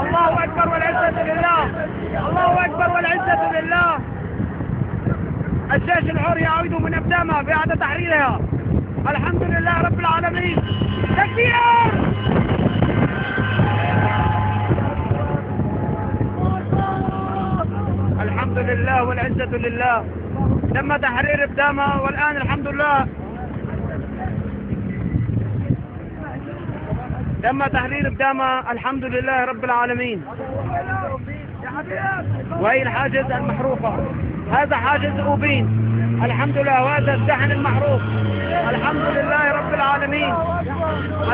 الله أكبر والعزة لله. الله أكبر والعزة لله. الجيش الحر يعود من أقدامه بإعادة تحريرها. الحمد لله رب العالمين. تكبير. الحمد لله والعزة لله. تم تحرير أقدامه والآن الحمد لله تم تحرير أقدامه. الحمد لله رب العالمين. وهي الحاجز المحروقة. هذا حاجز أوبين. الحمد لله. وهذا الدحن المحروق. الحمد لله رب العالمين.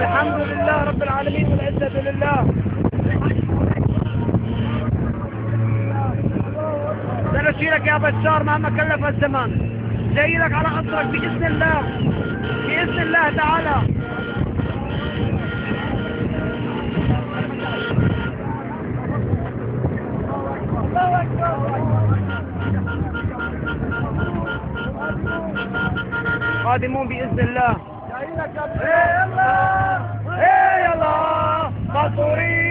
الحمد لله رب العالمين والعزة لله. سنشيلك يا بشار مهما كلف الزمان. جايلك على قصرك بإذن الله. بإذن الله تعالى. قادمون بإذن الله. يلا يلا منصورين.